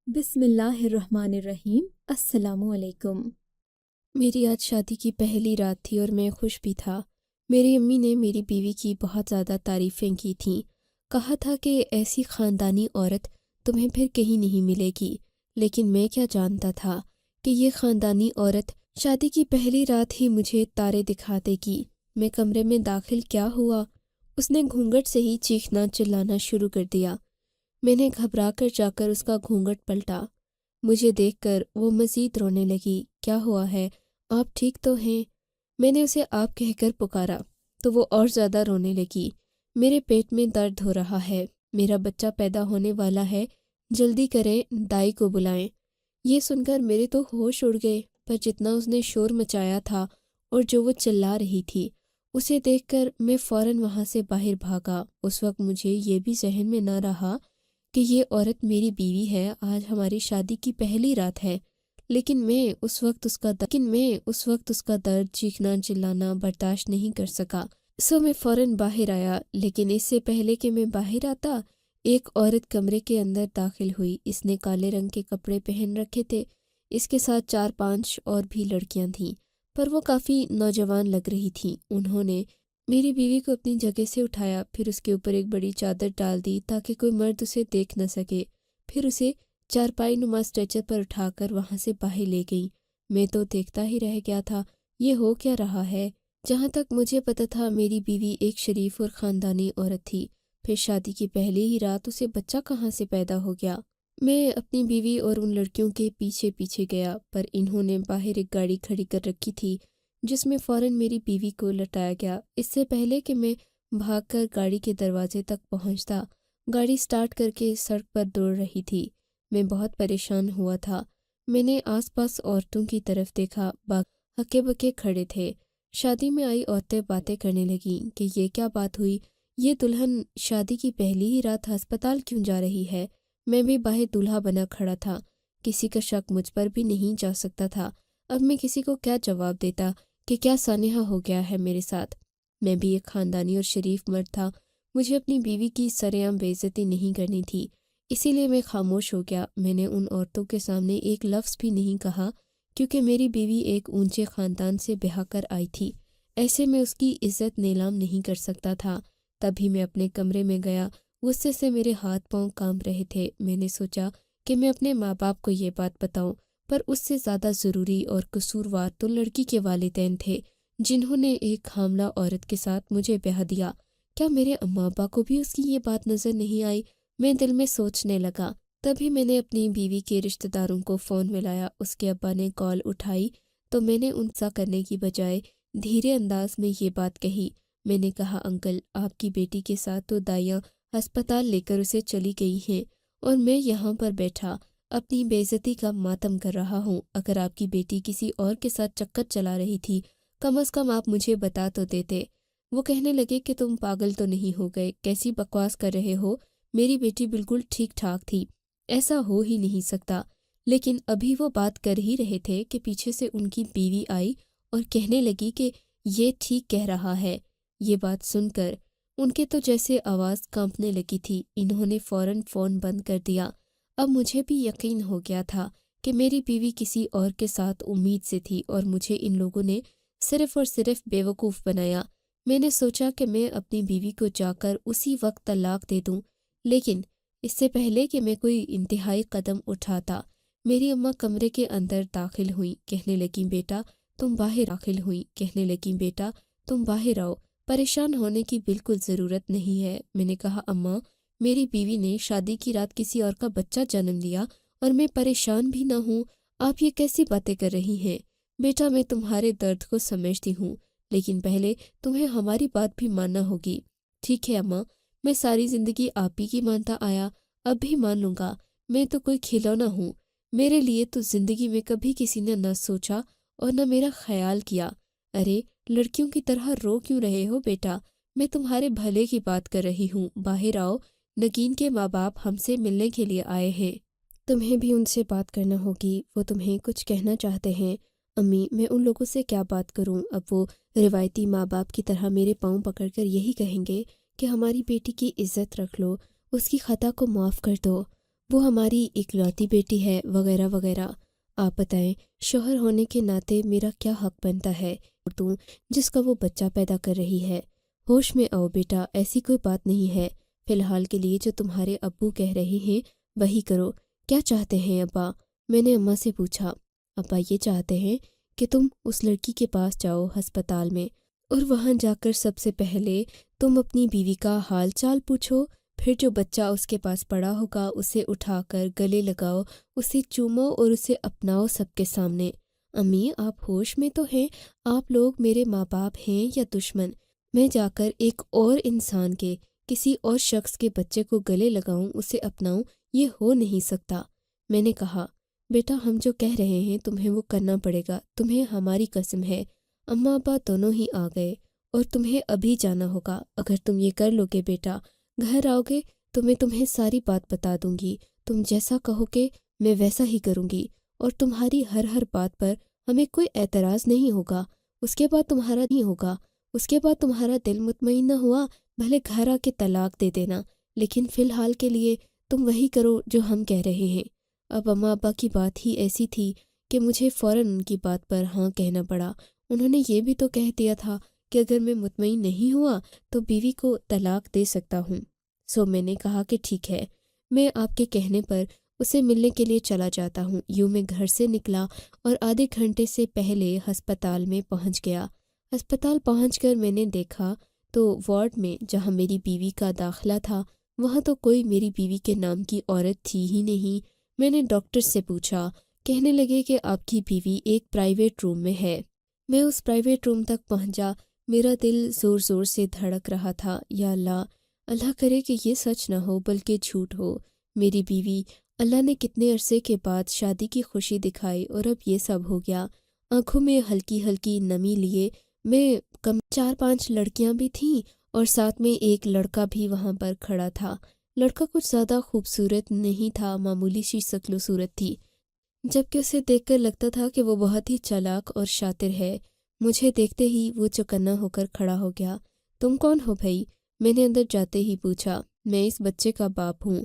بسم اللہ الرحمن الرحیم۔ السلام علیکم۔ میری آج شادی کی پہلی رات تھی اور میں خوش بھی تھا۔ میری امی نے میری بیوی کی بہت زیادہ تعریفیں کی تھیں، کہا تھا کہ ایسی خاندانی عورت تمہیں پھر کہیں نہیں ملے گی، لیکن میں کیا جانتا تھا کہ یہ خاندانی عورت شادی کی پہلی رات ہی مجھے تارے دکھا دے گی۔ میں کمرے میں داخل کیا ہوا، اس نے گھونگھٹ سے ہی چیخنا چلانا شروع کر دیا۔ میں نے گھبرا کر جا کر اس کا گھونگھٹ پلٹا۔ مجھے دیکھ کر وہ مزید رونے لگی۔ کیا ہوا ہے؟ آپ ٹھیک تو ہیں؟ میں نے اسے آپ کہہ کر پکارا تو وہ اور زیادہ رونے لگی۔ میرے پیٹ میں درد ہو رہا ہے، میرا بچہ پیدا ہونے والا ہے، جلدی کریں، دائی کو بلائیں۔ یہ سن کر میرے تو ہوش اڑ گئے، پر جتنا اس نے شور مچایا تھا اور جو وہ چلا رہی تھی، اسے دیکھ کر میں فوراً وہاں سے باہر بھاگا۔ اس وقت مجھے یہ بھی ذہن میں نہ رہا کہ یہ عورت میری بیوی ہے، آج ہماری شادی کی پہلی رات ہے، لیکن میں اس وقت اس کا درد چیخنا چلانا برداشت نہیں کر سکا۔ سو میں فوراً باہر آیا، لیکن اس سے پہلے کہ میں باہر آتا، ایک عورت کمرے کے اندر داخل ہوئی۔ اس نے کالے رنگ کے کپڑے پہن رکھے تھے، اس کے ساتھ 4-5 اور بھی لڑکیاں تھیں، پر وہ کافی نوجوان لگ رہی تھیں۔ انہوں نے میری بیوی کو اپنی جگہ سے اٹھایا، پھر اس کے اوپر ایک بڑی چادر ڈال دی تاکہ کوئی مرد اسے دیکھ نہ سکے، پھر اسے چارپائی نما اسٹریچر پر اٹھا کر وہاں سے باہر لے گئی۔ میں تو دیکھتا ہی رہ گیا تھا، یہ ہو کیا رہا ہے؟ جہاں تک مجھے پتا تھا میری بیوی ایک شریف اور خاندانی عورت تھی، پھر شادی کی پہلی ہی رات اسے بچہ کہاں سے پیدا ہو گیا؟ میں اپنی بیوی اور ان لڑکیوں کے پیچھے پیچھے گیا، پر انہوں نے باہر ایک گاڑی کھڑی کر رکھی تھی جس میں فوراً میری بیوی کو لٹایا گیا۔ اس سے پہلے کہ میں بھاگ کر گاڑی کے دروازے تک پہنچتا، گاڑی سٹارٹ کر کے سڑک پر دوڑ رہی تھی۔ میں بہت پریشان ہوا تھا۔ میں نے آس پاس عورتوں کی طرف دیکھا، باقی ہکے بکے کھڑے تھے۔ شادی میں آئی عورتیں باتیں کرنے لگیں کہ یہ کیا بات ہوئی، یہ دلہن شادی کی پہلی ہی رات ہسپتال کیوں جا رہی ہے؟ میں بھی باہر دولہا بنا کھڑا تھا، کسی کا شک مجھ پر بھی نہیں جا سکتا تھا۔ اب میں کسی کو کیا جواب دیتا کہ کیا سانحہ ہو گیا ہے میرے ساتھ؟ میں بھی ایک خاندانی اور شریف مرد تھا، مجھے اپنی بیوی کی سرعام بے عزتی نہیں کرنی تھی، اسی لیے میں خاموش ہو گیا۔ میں نے ان عورتوں کے سامنے ایک لفظ بھی نہیں کہا، کیونکہ میری بیوی ایک اونچے خاندان سے بیاہ کر آئی تھی، ایسے میں اس کی عزت نیلام نہیں کر سکتا تھا۔ تبھی میں اپنے کمرے میں گیا، غصے سے میرے ہاتھ پاؤں کانپ رہے تھے۔ میں نے سوچا کہ میں اپنے ماں باپ کو یہ بات بتاؤں، پر اس سے زیادہ ضروری اور قصوروار تو لڑکی کے والدین تھے، جنہوں نے ایک حاملہ عورت کے ساتھ مجھے بیاہ دیا۔ کیا میرے اماں ابا کو بھی اس کی یہ بات نظر نہیں آئی؟ میں دل میں سوچنے لگا۔ تبھی میں نے اپنی بیوی کے رشتہ داروں کو فون ملایا۔ اس کے ابا نے کال اٹھائی تو میں نے ان سا کرنے کی بجائے دھیرے انداز میں یہ بات کہی۔ میں نے کہا، انکل، آپ کی بیٹی کے ساتھ تو دائیاں ہسپتال لے کر اسے چلی گئی ہیں اور میں یہاں پر بیٹھا اپنی بے عزتی کا ماتم کر رہا ہوں۔ اگر آپ کی بیٹی کسی اور کے ساتھ چکر چلا رہی تھی، کم از کم آپ مجھے بتا تو دیتے۔ وہ کہنے لگے کہ تم پاگل تو نہیں ہو گئے، کیسی بکواس کر رہے ہو، میری بیٹی بالکل ٹھیک ٹھاک تھی، ایسا ہو ہی نہیں سکتا۔ لیکن ابھی وہ بات کر ہی رہے تھے کہ پیچھے سے ان کی بیوی آئی اور کہنے لگی کہ یہ ٹھیک کہہ رہا ہے۔ یہ بات سن کر ان کے تو جیسے آواز کانپنے لگی تھی۔ انہوں نے فوراً فون بند کر دیا۔ اب مجھے بھی یقین ہو گیا تھا کہ میری بیوی کسی اور کے ساتھ امید سے تھی اور مجھے ان لوگوں نے صرف اور صرف بیوقوف بنایا۔ میں نے سوچا کہ میں اپنی بیوی کو جا کر اسی وقت طلاق دے دوں، لیکن اس سے پہلے کہ میں کوئی انتہائی قدم اٹھاتا، میری اماں کمرے کے اندر داخل ہوئیں، کہنے لگیں، بیٹا تم باہر آؤ، پریشان ہونے کی بالکل ضرورت نہیں ہے۔ میں نے کہا، اماں، میری بیوی نے شادی کی رات کسی اور کا بچہ جنم لیا اور میں پریشان بھی نہ ہوں، آپ یہ کیسی باتیں کر رہی ہیں؟ بیٹا، میں تمہارے درد کو سمجھتی ہوں، لیکن پہلے تمہیں ہماری بات بھی ماننا ہوگی۔ ٹھیک ہے اماں، میں ساری زندگی آپ ہی کی مانتا آیا، اب بھی مان لوں گا۔ میں تو کوئی کھلونا ہوں، میرے لیے تو زندگی میں کبھی کسی نے نہ سوچا اور نہ میرا خیال کیا۔ ارے لڑکیوں کی طرح رو کیوں رہے ہو بیٹا؟ میں تمہارے بھلے کی بات کر رہی ہوں، باہر آؤ، نگین کے ماں باپ ہم سے ملنے کے لیے آئے ہیں، تمہیں بھی ان سے بات کرنا ہوگی، وہ تمہیں کچھ کہنا چاہتے ہیں۔ امی، میں ان لوگوں سے کیا بات کروں؟ اب وہ روایتی ماں باپ کی طرح میرے پاؤں پکڑ کر یہی کہیں گے کہ ہماری بیٹی کی عزت رکھ لو، اس کی خطا کو معاف کر دو۔ وہ ہماری اکلوتی بیٹی ہے وغیرہ وغیرہ۔ آپ بتائیں، شوہر ہونے کے ناطے میرا کیا حق بنتا ہے تو جس کا وہ بچہ پیدا کر رہی ہے؟ ہوش میں آؤ بیٹا، ایسی کوئی بات نہیں ہے۔ فی الحال کے لیے جو تمہارے ابو کہہ رہے ہیں وہی کرو۔ کیا چاہتے ہیں ابا؟ میں نے اماں سے پوچھا۔ ابا یہ چاہتے ہیں کہ تم اس لڑکی کے پاس جاؤ ہسپتال میں، اور وہاں جا کر سب سے پہلے تم اپنی بیوی کا حال چال پوچھو، پھر جو بچہ اس کے پاس پڑا ہوگا اسے اٹھا کر گلے لگاؤ، اسے چومو اور اسے اپناؤ سب کے سامنے۔ امی آپ ہوش میں تو ہیں؟ آپ لوگ میرے ماں باپ ہیں یا دشمن؟ میں جا کر ایک اور انسان کے، کسی اور شخص کے بچے کو گلے لگاؤں، اسے اپناؤں؟ یہ ہو نہیں سکتا۔ میں نے کہا بیٹا ہم جو کہہ رہے ہیں تمہیں وہ کرنا پڑے گا، تمہیں ہماری قسم ہے۔ اماں ابا دونوں ہی آ گئے۔ اور تمہیں ابھی جانا ہوگا، اگر تم یہ کر لو گے بیٹا، گھر آؤ گے تو میں تمہیں ساری بات بتا دوں گی، تم جیسا کہو گے میں ویسا ہی کروں گی، اور تمہاری ہر بات پر ہمیں کوئی اعتراض نہیں ہوگا۔ اس کے بعد تمہارا نہیں ہوگا، اس کے بعد تمہارا دل مطمئن نہ ہوا بھلے گھر آ کے طلاق دے دینا، لیکن فی الحال کے لیے تم وہی کرو جو ہم کہہ رہے ہیں۔ اب اماں ابا کی بات ہی ایسی تھی کہ مجھے فوراً ان کی بات پر ہاں کہنا پڑا۔ انہوں نے یہ بھی تو کہہ دیا تھا کہ اگر میں مطمئن نہیں ہوا تو بیوی کو طلاق دے سکتا ہوں۔ سو میں نے کہا کہ ٹھیک ہے، میں آپ کے کہنے پر اسے ملنے کے لیے چلا جاتا ہوں۔ یوں میں گھر سے نکلا اور آدھے گھنٹے سے پہلے ہسپتال میں پہنچ گیا۔ ہسپتال پہنچ کر میں نے دیکھا تو وارڈ میں جہاں میری بیوی کا داخلہ تھا وہاں تو کوئی میری بیوی کے نام کی عورت تھی ہی نہیں۔ میں نے ڈاکٹر سے پوچھا، کہنے لگے کہ آپ کی بیوی ایک پرائیویٹ روم میں ہے۔ میں اس پرائیویٹ روم تک پہنچا، میرا دل زور زور سے دھڑک رہا تھا۔ یا اللہ، اللہ کرے کہ یہ سچ نہ ہو بلکہ جھوٹ ہو۔ میری بیوی، اللہ نے کتنے عرصے کے بعد شادی کی خوشی دکھائی اور اب یہ سب ہو گیا۔ آنکھوں میں ہلکی ہلکی نمی لیے میں کم 4-5 لڑکیاں بھی تھیں اور ساتھ میں ایک لڑکا بھی وہاں پر کھڑا تھا۔ لڑکا کچھ زیادہ خوبصورت نہیں تھا، معمولی سی شکل و صورت تھی، جبکہ اسے دیکھ کر لگتا تھا کہ وہ بہت ہی چالاک اور شاطر ہے۔ مجھے دیکھتے ہی وہ چوکنا ہو کر کھڑا ہو گیا۔ تم کون ہو بھائی؟ میں نے اندر جاتے ہی پوچھا۔ میں اس بچے کا باپ ہوں۔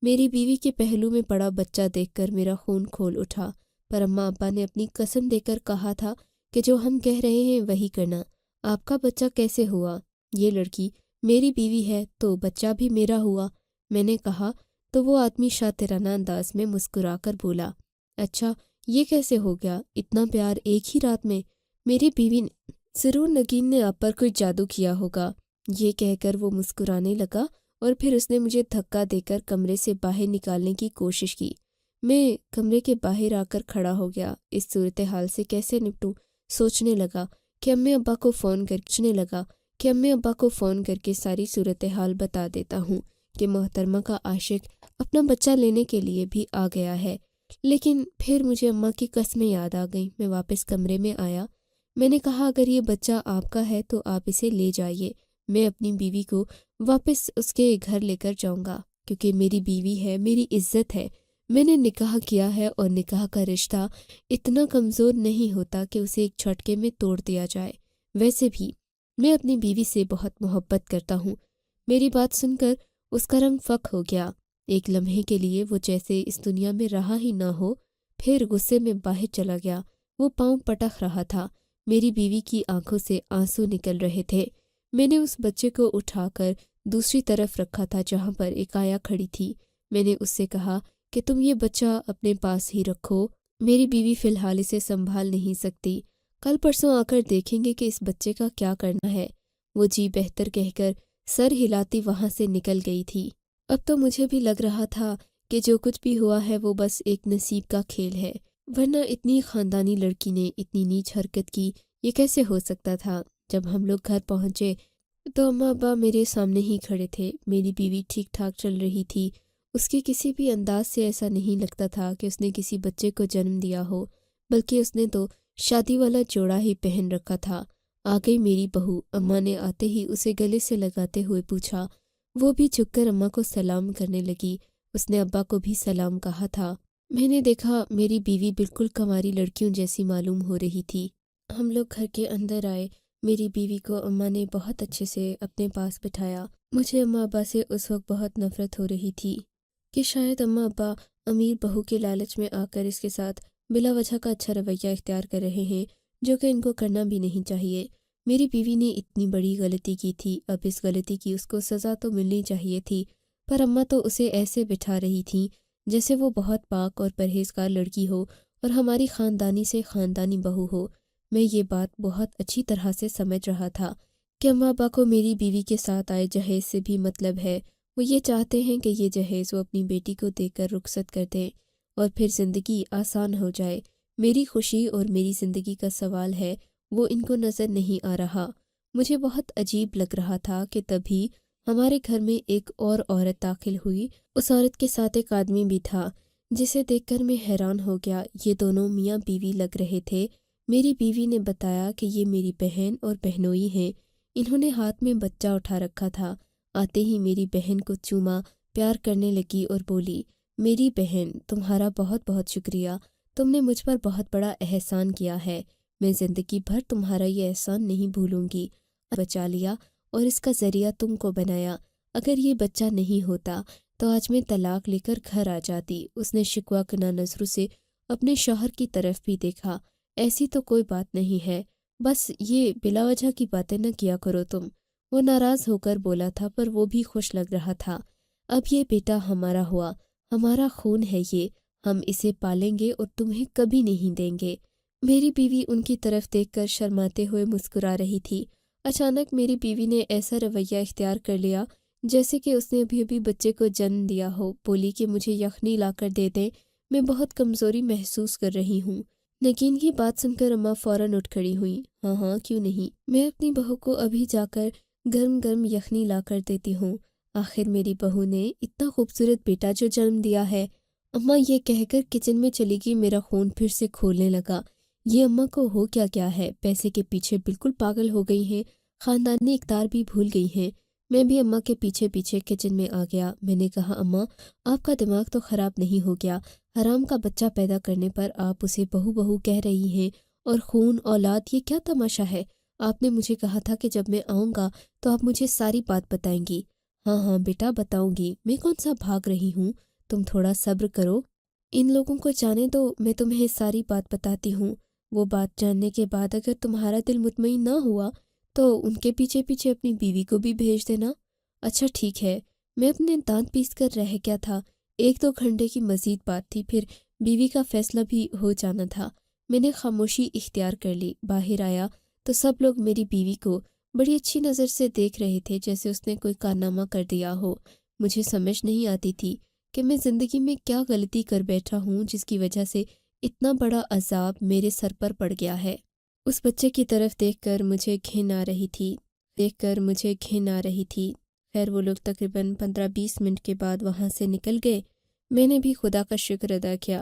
میری بیوی کے پہلو میں پڑا بچہ دیکھ کر میرا خون کھول اٹھا، پر اماں ابا نے اپنی قسم دے کر کہا تھا کہ جو ہم کہہ رہے ہیں وہی کرنا۔ آپ کا بچہ کیسے ہوا؟ یہ لڑکی میری بیوی ہے تو بچہ بھی میرا ہوا۔ میں نے کہا تو وہ آدمی شاطرانہ انداز میں مسکرا کر بولا، اچھا یہ کیسے ہو گیا؟ اتنا پیار ایک ہی رات میں؟ میری بیوی نے ضرور نگین نے آپ پر کوئی جادو کیا ہوگا۔ یہ کہہ کر وہ مسکرانے لگا اور پھر اس نے مجھے دھکا دے کر کمرے سے باہر نکالنے کی کوشش کی۔ میں کمرے کے باہر آ کر کھڑا ہو گیا۔ اس صورتحال سے کیسے نپٹوں سوچنے لگا کہ امی ابا کو فون کر کے ساری صورتحال بتا دیتا ہوں کہ محترمہ کا عاشق اپنا بچہ لینے کے لیے بھی آ گیا ہے۔ لیکن پھر مجھے اماں کی قسمیں یاد آ گئیں۔ میں واپس کمرے میں آیا۔ میں نے کہا اگر یہ بچہ آپ کا ہے تو آپ اسے لے جائیے، میں اپنی بیوی کو واپس اس کے گھر لے کر جاؤں گا، کیونکہ میری بیوی ہے، میری عزت ہے۔ میں نے نکاح کیا ہے اور نکاح کا رشتہ اتنا کمزور نہیں ہوتا کہ اسے ایک جھٹکے میں توڑ دیا جائے۔ ویسے بھی میں اپنی بیوی سے بہت محبت کرتا ہوں۔ میری بات سن کر اس کا رنگ فک ہو گیا۔ ایک لمحے کے لیے وہ جیسے اس دنیا میں رہا ہی نہ ہو، پھر غصے میں باہر چلا گیا۔ وہ پاؤں پٹک رہا تھا۔ میری بیوی کی آنکھوں سے آنسو نکل رہے تھے۔ میں نے اس بچے کو اٹھا کر دوسری طرف رکھا تھا جہاں پر ایک آیا کھڑی تھی۔ میں نے اس سے کہا کہ تم یہ بچہ اپنے پاس ہی رکھو، میری بیوی فی الحال اسے سنبھال نہیں سکتی، کل پرسوں آ کر دیکھیں گے کہ اس بچے کا کیا کرنا ہے۔ وہ جی بہتر کہہ کر سر ہلاتی وہاں سے نکل گئی تھی۔ اب تو مجھے بھی لگ رہا تھا کہ جو کچھ بھی ہوا ہے وہ بس ایک نصیب کا کھیل ہے، ورنہ اتنی خاندانی لڑکی نے اتنی نیچ حرکت کی یہ کیسے ہو سکتا تھا۔ جب ہم لوگ گھر پہنچے تو اماں ابا میرے سامنے ہی کھڑے تھے۔ میری بیوی ٹھیک ٹھاک چل رہی تھی، اس کے کسی بھی انداز سے ایسا نہیں لگتا تھا کہ اس نے کسی بچے کو جنم دیا ہو، بلکہ اس نے تو شادی والا جوڑا ہی پہن رکھا تھا۔ آ گئی میری بہو۔ اماں نے آتے ہی اسے گلے سے لگاتے ہوئے پوچھا۔ وہ بھی جھک کر اماں کو سلام کرنے لگی۔ اس نے ابا کو بھی سلام کہا تھا۔ میں نے دیکھا میری بیوی بالکل کنواری لڑکیوں جیسی معلوم ہو رہی تھی۔ ہم لوگ گھر کے اندر آئے۔ میری بیوی کو اماں نے بہت اچھے سے اپنے پاس بٹھایا۔ مجھے اماں ابا سے اس وقت بہت نفرت ہو رہی تھی کہ شاید اماں ابا امیر بہو کے لالچ میں آ کر اس کے ساتھ بلا وجہ کا اچھا رویہ اختیار کر رہے ہیں، جو کہ ان کو کرنا بھی نہیں چاہیے۔ میری بیوی نے اتنی بڑی غلطی کی تھی، اب اس غلطی کی اس کو سزا تو ملنی چاہیے تھی، پر اماں تو اسے ایسے بٹھا رہی تھیں جیسے وہ بہت پاک اور پرہیزگار لڑکی ہو اور ہماری خاندانی سے خاندانی بہو ہو۔ میں یہ بات بہت اچھی طرح سے سمجھ رہا تھا کہ اماں ابا کو میری بیوی کے ساتھ آئے جہیز سے بھی مطلب ہے۔ وہ یہ چاہتے ہیں کہ یہ جہیز وہ اپنی بیٹی کو دے کر رخصت کر دیں اور پھر زندگی آسان ہو جائے۔ میری خوشی اور میری زندگی کا سوال ہے، وہ ان کو نظر نہیں آ رہا۔ مجھے بہت عجیب لگ رہا تھا کہ تبھی ہمارے گھر میں ایک اور عورت داخل ہوئی۔ اس عورت کے ساتھ ایک آدمی بھی تھا جسے دیکھ کر میں حیران ہو گیا۔ یہ دونوں میاں بیوی لگ رہے تھے۔ میری بیوی نے بتایا کہ یہ میری بہن اور بہنوئی ہیں۔ انہوں نے ہاتھ میں بچہ اٹھا رکھا تھا۔ آتے ہی میری بہن کو چوما، پیار کرنے لگی اور بولی، میری بہن، تمہارا بہت بہت شکریہ، تم نے مجھ پر بہت بڑا احسان کیا ہے، میں زندگی بھر تمہارا یہ احسان نہیں بھولوں گی۔ بچا لیا اور اس کا ذریعہ تم کو بنایا۔ اگر یہ بچہ نہیں ہوتا تو آج میں طلاق لے کر گھر آ جاتی۔ اس نے شکوہ کناں نظروں سے اپنے شوہر کی طرف بھی دیکھا۔ ایسی تو کوئی بات نہیں ہے، بس یہ بلا وجہ کی باتیں نہ کیا کرو تم۔ وہ ناراض ہو کر بولا تھا، پر وہ بھی خوش لگ رہا تھا۔ اب یہ بیٹا ہمارا ہوا، ہمارا خون ہے یہ، ہم اسے پالیں گے اور تمہیں کبھی نہیں دیں گے۔ میری بیوی ان کی طرف دیکھ کر شرماتے ہوئے مسکرا رہی تھی۔ اچانک میری بیوی نے ایسا رویہ اختیار کر لیا جیسے کہ اس نے ابھی ابھی بچے کو جنم دیا ہو۔ بولی کہ مجھے یخنی لا کر دے دیں، میں بہت کمزوری محسوس کر رہی ہوں۔ نگین کی بات سن کر اماں فوراً اٹھ کھڑی ہوئیں۔ ہاں ہاں، کیوں نہیں، میں اپنی بہو کو ابھی جا کر گرم گرم یخنی لا کر دیتی ہوں۔ آخر میری بہو نے اتنا خوبصورت بیٹا جو جنم دیا ہے۔ اماں یہ کہہ کر کچن میں چلی گئی۔ میرا خون پھر سے کھولنے لگا۔ یہ اماں کو ہو کیا ہے، پیسے کے پیچھے بالکل پاگل ہو گئی ہیں، خاندانی اقدار بھی بھول گئی ہیں۔ میں بھی اماں کے پیچھے پیچھے کچن میں آ گیا۔ میں نے کہا، اماں آپ کا دماغ تو خراب نہیں ہو گیا؟ حرام کا بچہ پیدا کرنے پر آپ اسے بہو بہو کہہ رہی ہیں، اور خون اولاد، یہ کیا تماشا ہے؟ آپ نے مجھے کہا تھا کہ جب میں آؤں گا تو آپ مجھے ساری بات بتائیں گی۔ ہاں ہاں بیٹا بتاؤں گی، میں کون سا بھاگ رہی ہوں، تم تھوڑا صبر کرو، ان لوگوں کو جانے دو، میں تمہیں ساری بات بتاتی ہوں۔ وہ بات جاننے کے بعد اگر تمہارا دل مطمئن نہ ہوا تو ان کے پیچھے پیچھے اپنی بیوی کو بھی بھیج دینا۔ اچھا ٹھیک ہے۔ میں اپنے دانت پیس کر رہ گیا تھا، 1-2 گھنٹے کی مزید بات تھی، پھر بیوی کا فیصلہ بھی ہو جانا تھا۔ میں نے خاموشی اختیار کر لی۔ باہر آیا تو سب لوگ میری بیوی کو بڑی اچھی نظر سے دیکھ رہے تھے، جیسے اس نے کوئی کارنامہ کر دیا ہو۔ مجھے سمجھ نہیں آتی تھی کہ میں زندگی میں کیا غلطی کر بیٹھا ہوں جس کی وجہ سے اتنا بڑا عذاب میرے سر پر پڑ گیا ہے۔ اس بچے کی طرف دیکھ کر مجھے گھن آ رہی تھی۔ خیر وہ لوگ تقریباً 15-20 منٹ کے بعد وہاں سے نکل گئے۔ میں نے بھی خدا کا شکر ادا کیا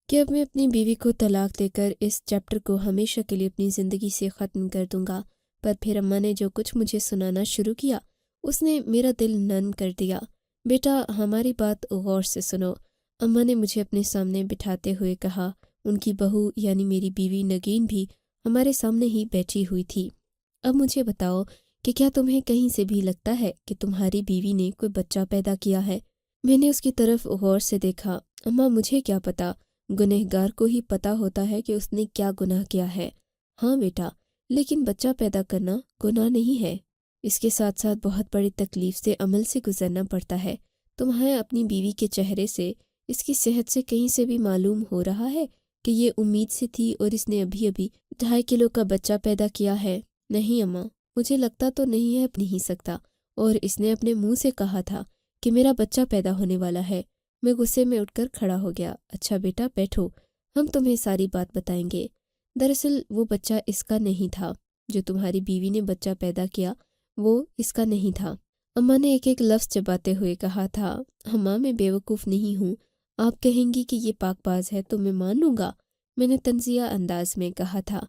کہ اب میں اپنی بیوی کو طلاق دے کر اس چیپٹر کو ہمیشہ کے لیے اپنی زندگی سے ختم کر دوں گا۔ پر پھر اماں نے جو کچھ مجھے سنانا شروع کیا اس نے میرا دل نرم کر دیا۔ بیٹا ہماری بات غور سے سنو، اماں نے مجھے اپنے سامنے بٹھاتے ہوئے کہا۔ ان کی بہو یعنی میری بیوی نگین بھی ہمارے سامنے ہی بیٹھی ہوئی تھی۔ اب مجھے بتاؤ کہ کیا تمہیں کہیں سے بھی لگتا ہے کہ تمہاری بیوی نے کوئی بچہ پیدا کیا ہے؟ میں نے اس کی طرف غور سے دیکھا۔ اماں مجھے کیا پتا، گنہگار کو ہی پتا ہوتا ہے کہ اس نے کیا گناہ کیا ہے۔ ہاں بیٹا، لیکن بچہ پیدا کرنا گناہ نہیں ہے، اس کے ساتھ ساتھ بہت بڑی تکلیف سے عمل سے گزرنا پڑتا ہے۔ تمہیں اپنی بیوی کے چہرے سے، اس کی صحت سے کہیں سے بھی معلوم ہو رہا ہے کہ یہ امید سے تھی اور اس نے ابھی 2.5 کلو کا بچہ پیدا کیا ہے؟ نہیں اماں، مجھے لگتا تو نہیں ہے، نہیں سکتا، اور اس نے اپنے منہ سے کہا تھا کہ میرا بچہ پیدا ہونے والا ہے۔ میں غصے میں اٹھ کر کھڑا ہو گیا۔ اچھا بیٹا بیٹھو، ہم تمہیں ساری بات بتائیں گے۔ دراصل وہ بچہ اس کا نہیں تھا، جو تمہاری بیوی نے بچہ پیدا کیا وہ اس کا نہیں تھا۔ اماں نے ایک ایک لفظ چباتے ہوئے کہا تھا۔ اماں میں بیوقوف نہیں ہوں، آپ کہیں گی کہ یہ پاک باز ہے تو میں مان لوں گا، میں نے تنزیہ انداز میں کہا تھا۔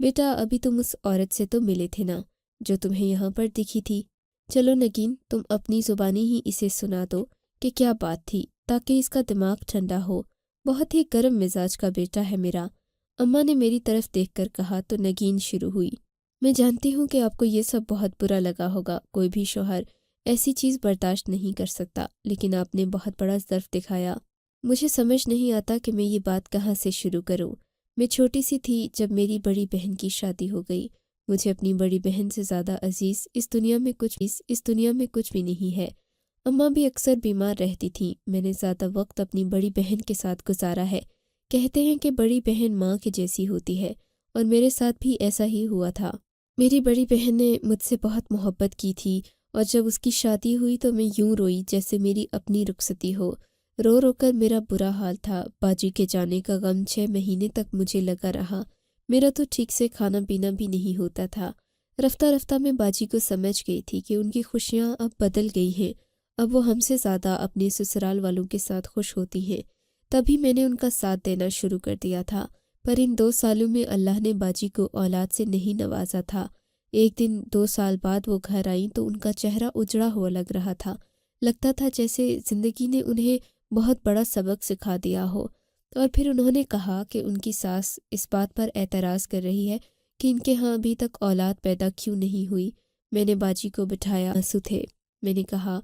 بیٹا ابھی تم اس عورت سے تو ملے تھے نا جو تمہیں یہاں پر دکھی تھی؟ چلو نگین، تم اپنی زبانی ہی اسے سنا دو کہ کیا بات تھی، تاکہ اس کا دماغ ٹھنڈا ہو۔ بہت ہی گرم مزاج کا بیٹا ہے میرا، اماں نے میری طرف دیکھ کر کہا تو نگین شروع ہوئی۔ میں جانتی ہوں کہ آپ کو یہ سب بہت برا لگا ہوگا، کوئی بھی شوہر ایسی چیز برداشت نہیں کر سکتا، لیکن آپ نے بہت بڑا ظرف دکھایا۔ مجھے سمجھ نہیں آتا کہ میں یہ بات کہاں سے شروع کروں۔ میں چھوٹی سی تھی جب میری بڑی بہن کی شادی ہو گئی۔ مجھے اپنی بڑی بہن سے زیادہ عزیز اس دنیا میں کچھ بھی نہیں ہے۔ اماں بھی اکثر بیمار رہتی تھیں۔ میں نے زیادہ وقت اپنی بڑی بہن کے ساتھ گزارا ہے۔ کہتے ہیں کہ بڑی بہن ماں کی جیسی ہوتی ہے، اور میرے ساتھ بھی ایسا ہی ہوا تھا۔ میری بڑی بہن نے مجھ سے بہت محبت کی تھی، اور جب اس کی شادی ہوئی تو میں یوں روئی جیسے میری اپنی رخصتی ہو۔ رو رو کر میرا برا حال تھا۔ باجی کے جانے کا غم 6 مہینے تک مجھے لگا رہا۔ میرا تو ٹھیک سے کھانا پینا بھی نہیں ہوتا تھا۔ رفتہ رفتہ میں باجی کو سمجھ گئی تھی کہ ان کی خوشیاں اب بدل گئی ہیں۔ اب وہ ہم سے زیادہ اپنے سسرال والوں کے ساتھ خوش ہوتی ہیں۔ تبھی میں نے ان کا ساتھ دینا شروع کر دیا تھا، پر ان 2 سالوں میں اللہ نے باجی کو اولاد سے نہیں نوازا تھا۔ ایک دن 2 سال بعد وہ گھر آئیں تو ان کا چہرہ اجڑا ہوا لگ رہا تھا۔ لگتا تھا جیسے زندگی نے انہیں بہت بڑا سبق سکھا دیا ہو۔ اور پھر انہوں نے کہا کہ ان کی ساس اس بات پر اعتراض کر رہی ہے کہ ان کے ہاں ابھی تک اولاد پیدا کیوں نہیں ہوئی۔ میں نے باجی کو بٹھایا، آنسو تھے۔ میں نے کہا،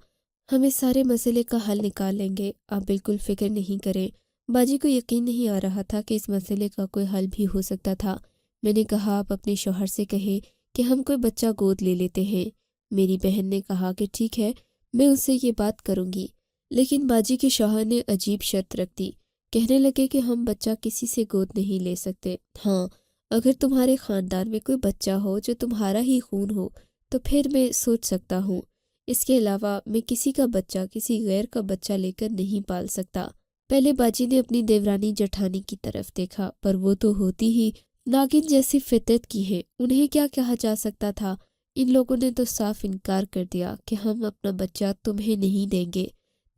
ہم اس سارے مسئلے کا حل نکال لیں گے، آپ بالکل فکر نہیں کریں۔ باجی کو یقین نہیں آ رہا تھا کہ اس مسئلے کا کوئی حل بھی ہو سکتا تھا۔ میں نے کہا، آپ اپنے شوہر سے کہیں کہ ہم کوئی بچہ گود لے لیتے ہیں۔ میری بہن نے کہا کہ ٹھیک ہے، میں اس سے یہ بات کروں گی۔ لیکن باجی کے شوہر نے عجیب شرط رکھ دی۔ کہنے لگے کہ ہم بچہ کسی سے گود نہیں لے سکتے۔ ہاں، اگر تمہارے خاندان میں کوئی بچہ ہو جو تمہارا ہی خون ہو تو پھر میں سوچ سکتا ہوں۔ اس کے علاوہ میں کسی کا بچہ کسی غیر کا بچہ لے کر نہیں پال سکتا۔ پہلے باجی نے اپنی دیورانی جٹھانی کی طرف دیکھا، پر وہ تو ہوتی ہی ناگن جیسی فطرت کی ہے، انہیں کیا کہا جا سکتا تھا۔ ان لوگوں نے تو صاف انکار کر دیا کہ ہم اپنا بچہ تمہیں نہیں دیں گے۔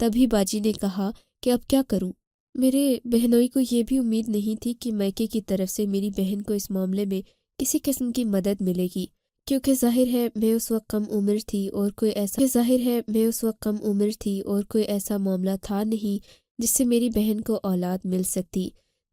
تبھی باجی نے کہا کہ اب کیا کروں؟ میرے بہنوئی کو یہ بھی امید نہیں تھی کہ میکے کی طرف سے میری بہن کو اس معاملے میں کسی قسم کی مدد ملے گی، کیونکہ ظاہر ہے میں اس وقت کم عمر تھی اور کوئی ایسا معاملہ تھا نہیں جس سے میری بہن کو اولاد مل سکتی۔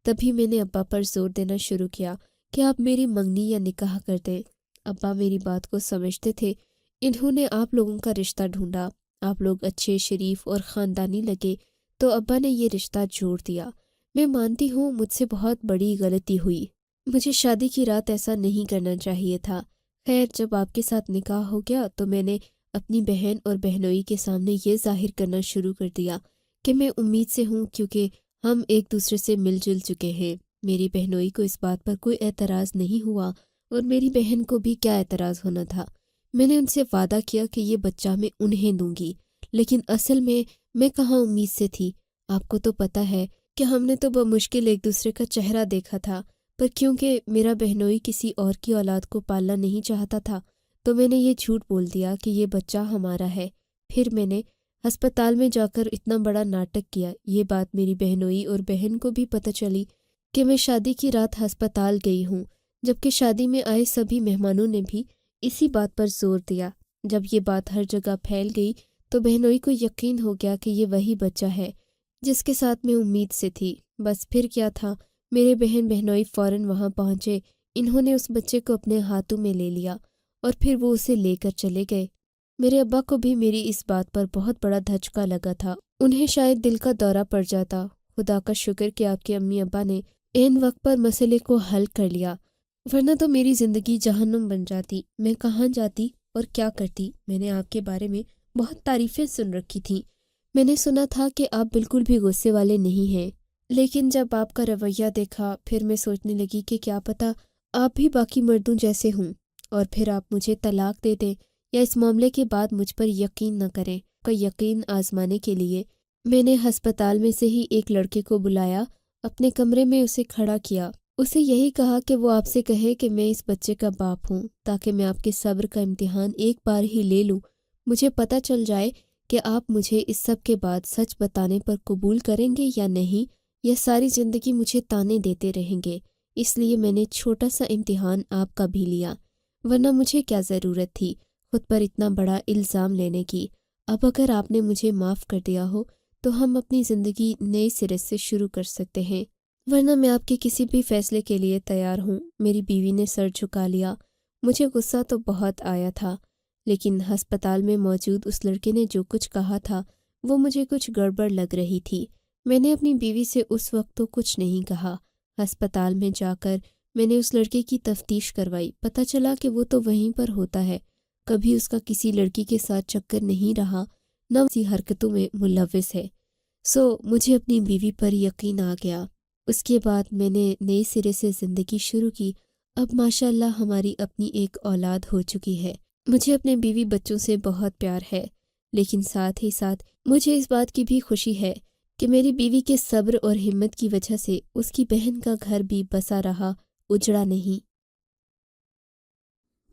تبھی میں نے ابا پر زور دینا شروع کیا کہ آپ میری منگنی یا نکاح کر دیں۔ ابا میری بات کو سمجھتے تھے۔ انہوں نے آپ لوگوں کا رشتہ ڈھونڈا، آپ لوگ اچھے، شریف اور خاندانی لگے، تو ابا نے یہ رشتہ جوڑ دیا۔ میں مانتی ہوں مجھ سے بہت بڑی غلطی ہوئی، مجھے شادی کی رات ایسا نہیں کرنا چاہیے تھا۔ خیر، جب آپ کے ساتھ نکاح ہو گیا تو میں نے اپنی بہن اور بہنوئی کے سامنے یہ ظاہر کرنا شروع کر دیا کہ میں امید سے ہوں، کیونکہ ہم ایک دوسرے سے مل جل چکے ہیں۔ میری بہنوئی کو اس بات پر کوئی اعتراض نہیں ہوا، اور میری بہن کو بھی کیا اعتراض ہونا تھا۔ میں نے ان سے وعدہ کیا کہ یہ بچہ میں انہیں دوں گی، لیکن اصل میں کہاں امید سے تھی۔ آپ کو تو پتہ ہے کہ ہم نے تو بمشکل ایک دوسرے کا چہرہ دیکھا تھا، پر کیونکہ میرا بہنوئی کسی اور کی اولاد کو پالنا نہیں چاہتا تھا تو میں نے یہ جھوٹ بول دیا کہ یہ بچہ ہمارا ہے۔ پھر میں نے ہسپتال میں جا کر اتنا بڑا ناٹک کیا۔ یہ بات میری بہنوئی اور بہن کو بھی پتہ چلی کہ میں شادی کی رات ہسپتال گئی ہوں، جبکہ شادی میں آئے سبھی مہمانوں نے بھی اسی بات پر زور دیا۔ جب یہ بات ہر جگہ پھیل گئی تو بہنوئی کو یقین ہو گیا کہ یہ وہی بچہ ہے جس کے ساتھ میں امید سے تھی۔ بس پھر کیا تھا، میرے بہن بہنوئی فوراً وہاں پہنچے۔ انہوں نے اس بچے کو اپنے ہاتھوں میں لے لیا اور پھر وہ اسے لے کر چلے گئے۔ میرے ابا کو بھی میری اس بات پر بہت بڑا دھچکا لگا تھا۔ انہیں شاید دل کا دورہ پڑ جاتا۔ خدا کا شکر کہ آپ کے امی ابا نے عین وقت پر مسئلے کو حل کر لیا، ورنہ تو میری زندگی جہنم بن جاتی۔ میں کہاں جاتی اور کیا کرتی؟ میں نے آپ کے بارے میں بہت تعریفیں سن رکھی تھیں۔ میں نے سنا تھا کہ آپ بالکل بھی غصے والے نہیں ہیں، لیکن جب آپ کا رویہ دیکھا پھر میں سوچنے لگی کہ کیا پتہ آپ بھی باقی مردوں جیسے ہوں، اور پھر آپ مجھے طلاق دے دیں یا اس معاملے کے بعد مجھ پر یقین نہ کریں۔ کا یقین آزمانے کے لیے میں نے ہسپتال میں سے ہی ایک لڑکے کو بلایا، اپنے کمرے میں اسے کھڑا کیا، اسے یہی کہا کہ وہ آپ سے کہے کہ میں اس بچے کا باپ ہوں، تاکہ میں آپ کے صبر کا امتحان ایک بار ہی لے لوں، مجھے پتہ چل جائے کہ آپ مجھے اس سب کے بعد سچ بتانے پر قبول کریں گے یا نہیں، یا ساری زندگی مجھے تانے دیتے رہیں گے۔ اس لیے میں نے چھوٹا سا امتحان آپ کا بھی لیا، ورنہ مجھے کیا ضرورت تھی خود پر اتنا بڑا الزام لینے کی۔ اب اگر آپ نے مجھے معاف کر دیا ہو تو ہم اپنی زندگی نئے سرے سے شروع کر سکتے ہیں، ورنہ میں آپ کے کسی بھی فیصلے کے لیے تیار ہوں۔ میری بیوی نے سر جھکا لیا۔ مجھے غصہ تو بہت آیا تھا، لیکن ہسپتال میں موجود اس لڑکے نے جو کچھ کہا تھا وہ مجھے کچھ گڑبڑ لگ رہی تھی۔ میں نے اپنی بیوی سے اس وقت تو کچھ نہیں کہا۔ ہسپتال میں جا کر میں نے اس لڑکے کی تفتیش کروائی۔ پتہ چلا کہ وہ تو وہیں پر ہوتا ہے، کبھی اس کا کسی لڑکی کے ساتھ چکر نہیں رہا، نہ اسی حرکتوں میں ملوث ہے۔ مجھے اپنی بیوی پر یقین آ گیا۔ اس کے بعد میں نے نئے سرے سے زندگی شروع کی۔ اب ماشاءاللہ ہماری اپنی ایک اولاد ہو چکی ہے۔ مجھے اپنے بیوی بچوں سے بہت پیار ہے، لیکن ساتھ ہی ساتھ مجھے اس بات کی بھی خوشی ہے کہ میری بیوی کے صبر اور ہمت کی وجہ سے اس کی بہن کا گھر بھی بسا رہا، اجڑا نہیں۔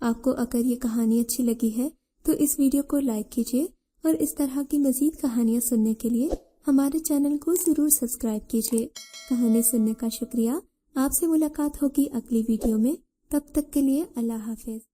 آپ کو اگر یہ کہانی اچھی لگی ہے تو اس ویڈیو کو لائک کیجیے اور اس طرح کی مزید کہانیاں سننے کے لیے ہمارے چینل کو ضرور سبسکرائب کیجیے۔ کہانی سننے کا شکریہ۔ آپ سے ملاقات ہوگی اگلی ویڈیو میں، تب تک کے لیے اللہ حافظ۔